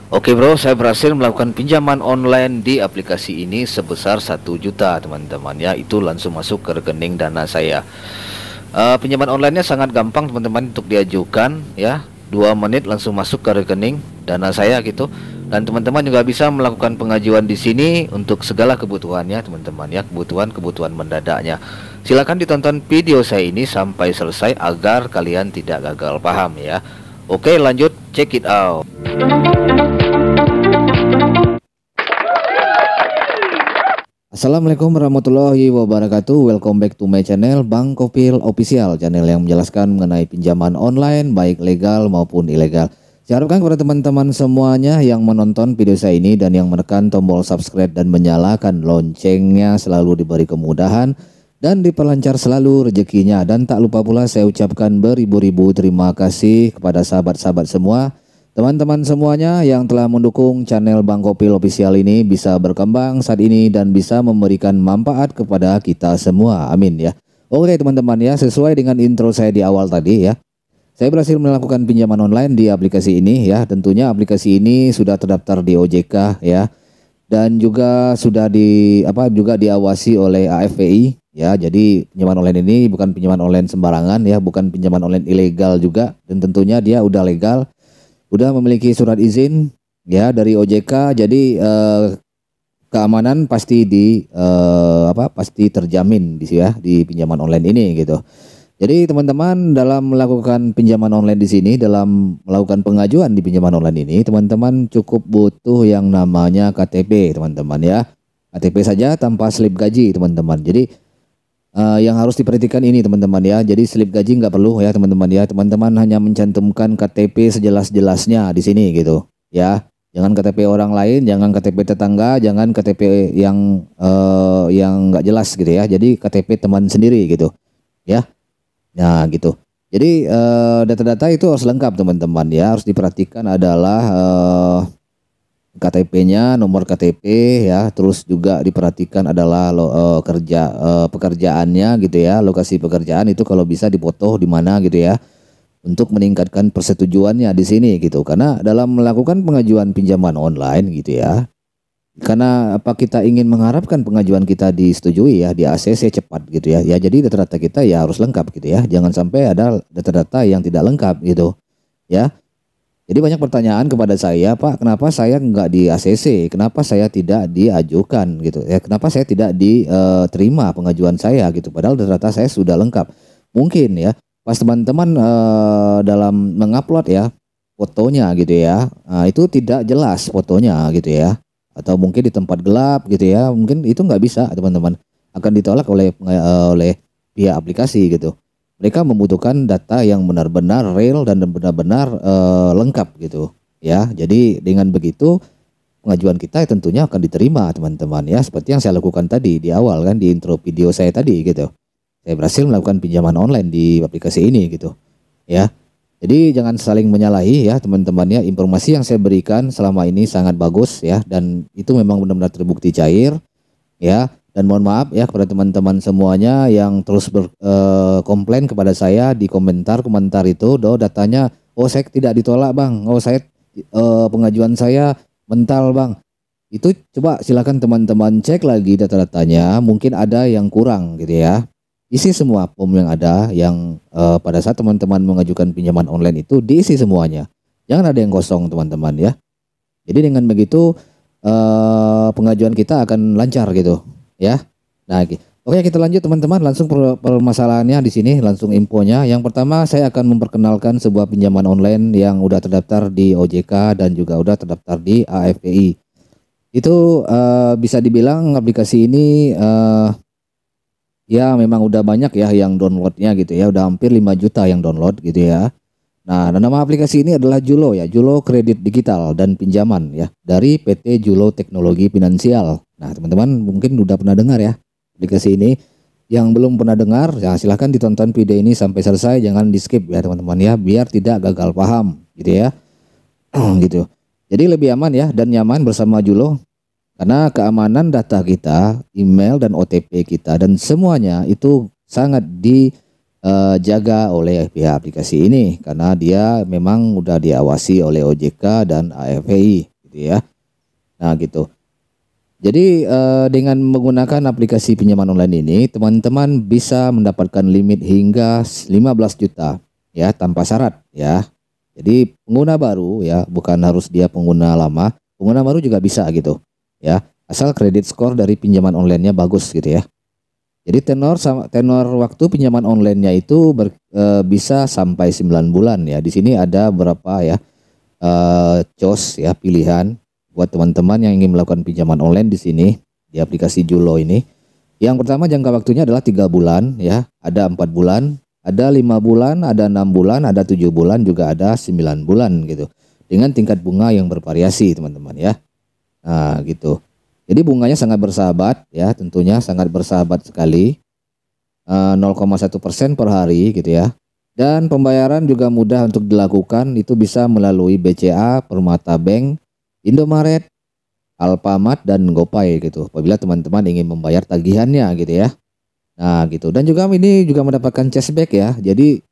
Oke bro, saya berhasil melakukan pinjaman online di aplikasi ini sebesar 1 juta teman-teman ya. Itu langsung masuk ke rekening Dana saya. Pinjaman onlinenya sangat gampang teman-teman untuk diajukan ya. 2 menit langsung masuk ke rekening Dana saya gitu. Dan teman-teman juga bisa melakukan pengajuan di sini untuk segala kebutuhannya teman-teman ya, kebutuhan mendadaknya. Silakan ditonton video saya ini sampai selesai agar kalian tidak gagal paham ya. Oke, lanjut, check it out. Assalamualaikum warahmatullahi wabarakatuh. Welcome back to my channel Bang Kopil Official, channel yang menjelaskan mengenai pinjaman online baik legal maupun ilegal. Saya harapkan kepada teman-teman semuanya yang menonton video saya ini dan yang menekan tombol subscribe dan menyalakan loncengnya selalu diberi kemudahan dan diperlancar selalu rezekinya. Dan tak lupa pula saya ucapkan beribu-ribu terima kasih kepada sahabat-sahabat semua, teman-teman semuanya yang telah mendukung channel Bang Kopil Official ini bisa berkembang saat ini dan bisa memberikan manfaat kepada kita semua. Amin ya. Oke teman-teman ya, sesuai dengan intro saya di awal tadi ya, saya berhasil melakukan pinjaman online di aplikasi ini ya. Tentunya aplikasi ini sudah terdaftar di OJK ya, dan juga sudah juga diawasi oleh AFPI ya. Jadi pinjaman online ini bukan pinjaman online sembarangan ya, bukan pinjaman online ilegal juga, dan tentunya dia udah legal, udah memiliki surat izin ya dari OJK. Jadi keamanan pasti pasti terjamin di pinjaman online ini gitu. Jadi teman-teman dalam melakukan pinjaman online di sini, dalam melakukan pengajuan di pinjaman online ini, teman-teman cukup butuh yang namanya KTP teman-teman ya. KTP saja tanpa slip gaji teman-teman. Jadi yang harus diperhatikan ini teman-teman ya. Jadi slip gaji nggak perlu ya teman-teman ya. Teman-teman hanya mencantumkan KTP sejelas-jelasnya di sini gitu ya. Jangan KTP orang lain, jangan KTP tetangga, jangan KTP yang nggak jelas gitu ya. Jadi KTP teman sendiri gitu ya. Nah gitu. Jadi data-data itu harus lengkap teman-teman ya. Harus diperhatikan adalah KTP-nya, nomor KTP ya, terus juga diperhatikan adalah pekerjaannya gitu ya, lokasi pekerjaan itu kalau bisa dipoto di mana gitu ya, untuk meningkatkan persetujuannya di sini gitu. Karena dalam melakukan pengajuan pinjaman online gitu ya, karena kita ingin mengharapkan pengajuan kita disetujui ya, di ACC cepat gitu ya. Ya jadi data-data kita ya harus lengkap gitu ya. Jangan sampai ada data-data yang tidak lengkap gitu ya. Jadi banyak pertanyaan kepada saya, Pak, kenapa saya nggak di ACC? Kenapa saya tidak diajukan gitu? Ya, kenapa saya tidak diterima pengajuan saya gitu? Padahal data saya sudah lengkap. Mungkin ya, pas teman-teman dalam mengupload ya fotonya gitu ya, itu tidak jelas fotonya gitu ya, atau mungkin di tempat gelap gitu ya, mungkin itu nggak bisa teman-teman, akan ditolak oleh pihak aplikasi gitu. Mereka membutuhkan data yang benar-benar real dan benar-benar lengkap gitu ya. Jadi dengan begitu pengajuan kita tentunya akan diterima teman-teman ya. Seperti yang saya lakukan tadi di awal kan, di intro video saya tadi gitu. Saya berhasil melakukan pinjaman online di aplikasi ini gitu ya. Jadi jangan saling menyalahi ya teman-teman ya. Informasi yang saya berikan selama ini sangat bagus ya, dan itu memang benar-benar terbukti cair ya. Dan mohon maaf ya kepada teman-teman semuanya yang terus komplain kepada saya di komentar itu, datanya, oh saya tidak ditolak bang, oh saya pengajuan saya mental bang. Itu coba silakan teman-teman cek lagi data-datanya, mungkin ada yang kurang gitu ya. Isi semua form yang ada, yang pada saat teman-teman mengajukan pinjaman online itu diisi semuanya. Jangan ada yang kosong teman-teman ya. Jadi dengan begitu pengajuan kita akan lancar gitu ya. Nah, oke kita lanjut teman-teman, langsung permasalahannya di sini, langsung infonya. Yang pertama saya akan memperkenalkan sebuah pinjaman online yang udah terdaftar di OJK dan juga udah terdaftar di AFPI. Itu bisa dibilang aplikasi ini ya memang udah banyak ya yang downloadnya gitu ya, udah hampir 5 juta yang download gitu ya. Nah, nama aplikasi ini adalah Julo ya, Julo Kredit Digital dan Pinjaman ya, dari PT Julo Teknologi Finansial. Nah, teman-teman mungkin udah pernah dengar ya aplikasi ini. Yang belum pernah dengar, ya silahkan ditonton video ini sampai selesai, jangan di skip ya teman-teman ya, biar tidak gagal paham gitu ya. Gitu. Jadi lebih aman ya dan nyaman bersama Julo, karena keamanan data kita, email dan OTP kita dan semuanya itu sangat dijaga oleh pihak aplikasi ini, karena dia memang udah diawasi oleh OJK dan AFPI gitu ya. Nah gitu. Jadi dengan menggunakan aplikasi pinjaman online ini, teman-teman bisa mendapatkan limit hingga 15 juta ya tanpa syarat ya. Jadi pengguna baru ya, bukan harus dia pengguna lama, pengguna baru juga bisa gitu ya. Asal kredit skor dari pinjaman online-nya bagus gitu ya. Jadi tenor waktu pinjaman online-nya itu bisa sampai 9 bulan ya. Di sini ada berapa ya choice ya, pilihan buat teman-teman yang ingin melakukan pinjaman online di sini di aplikasi Julo ini. Yang pertama jangka waktunya adalah 3 bulan ya, ada 4 bulan, ada 5 bulan, ada 6 bulan, ada 7 bulan, juga ada 9 bulan gitu. Dengan tingkat bunga yang bervariasi teman-teman ya. Nah gitu. Jadi bunganya sangat bersahabat ya, tentunya sangat bersahabat sekali. 0,1% per hari gitu ya. Dan pembayaran juga mudah untuk dilakukan, itu bisa melalui BCA, Permata Bank, Indomaret, Alfamart, dan GoPay gitu. Apabila teman-teman ingin membayar tagihannya gitu ya. Nah gitu. Dan juga ini juga mendapatkan cashback ya. Jadi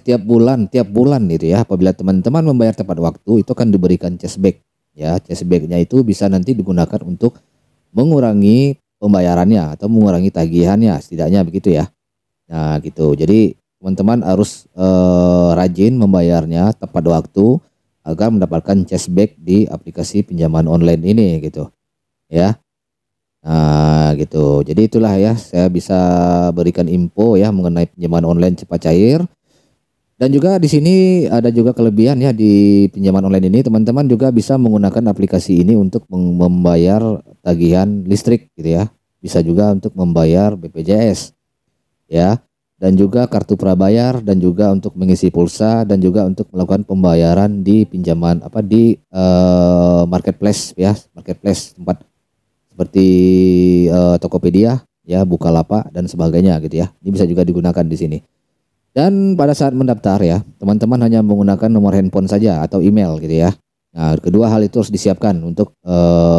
tiap bulan gitu ya. Apabila teman-teman membayar tepat waktu, itu akan diberikan cashback. Ya, cashbacknya itu bisa nanti digunakan untuk mengurangi pembayarannya atau mengurangi tagihannya, setidaknya begitu ya. Nah gitu. Jadi teman-teman harus rajin membayarnya tepat waktu agar mendapatkan cashback di aplikasi pinjaman online ini gitu ya. Nah gitu. Jadi itulah ya, saya bisa berikan info ya mengenai pinjaman online cepat cair. Dan juga di sini ada juga kelebihan ya, di pinjaman online ini teman-teman juga bisa menggunakan aplikasi ini untuk membayar tagihan listrik gitu ya. Bisa juga untuk membayar BPJS ya. Dan juga kartu prabayar, dan juga untuk mengisi pulsa, dan juga untuk melakukan pembayaran di pinjaman di marketplace ya, marketplace tempat seperti Tokopedia ya, Bukalapak dan sebagainya gitu ya. Ini bisa juga digunakan di sini. Dan pada saat mendaftar ya, teman-teman hanya menggunakan nomor handphone saja atau email gitu ya. Nah, kedua hal itu harus disiapkan untuk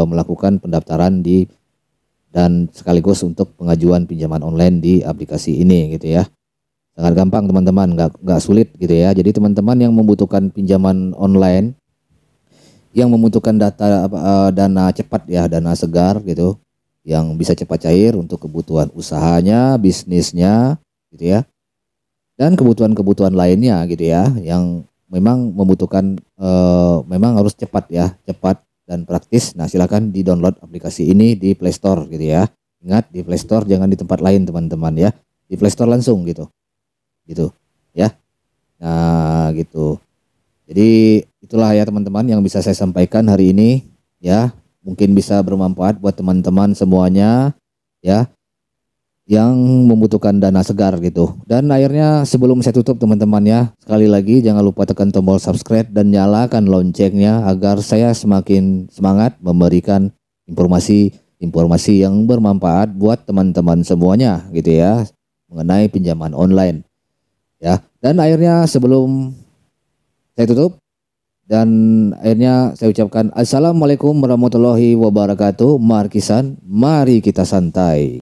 melakukan pendaftaran dan sekaligus untuk pengajuan pinjaman online di aplikasi ini gitu ya. Sangat gampang teman-teman, nggak sulit gitu ya. Jadi teman-teman yang membutuhkan pinjaman online, yang membutuhkan dana cepat ya, dana segar gitu, yang bisa cepat cair untuk kebutuhan usahanya, bisnisnya gitu ya. Dan kebutuhan-kebutuhan lainnya gitu ya, yang memang membutuhkan memang harus cepat ya, cepat dan praktis. Nah silakan di download aplikasi ini di Play Store gitu ya. Ingat, di Play Store, jangan di tempat lain teman-teman ya, di Play Store langsung gitu ya. Nah gitu. Jadi itulah ya teman-teman yang bisa saya sampaikan hari ini ya, mungkin bisa bermanfaat buat teman-teman semuanya ya, yang membutuhkan dana segar gitu. Dan akhirnya sebelum saya tutup teman-teman ya, sekali lagi jangan lupa tekan tombol subscribe dan nyalakan loncengnya agar saya semakin semangat memberikan informasi yang bermanfaat buat teman-teman semuanya gitu ya, mengenai pinjaman online ya. Dan akhirnya sebelum saya tutup, dan akhirnya saya ucapkan assalamualaikum warahmatullahi wabarakatuh. Markisan, mari kita santai.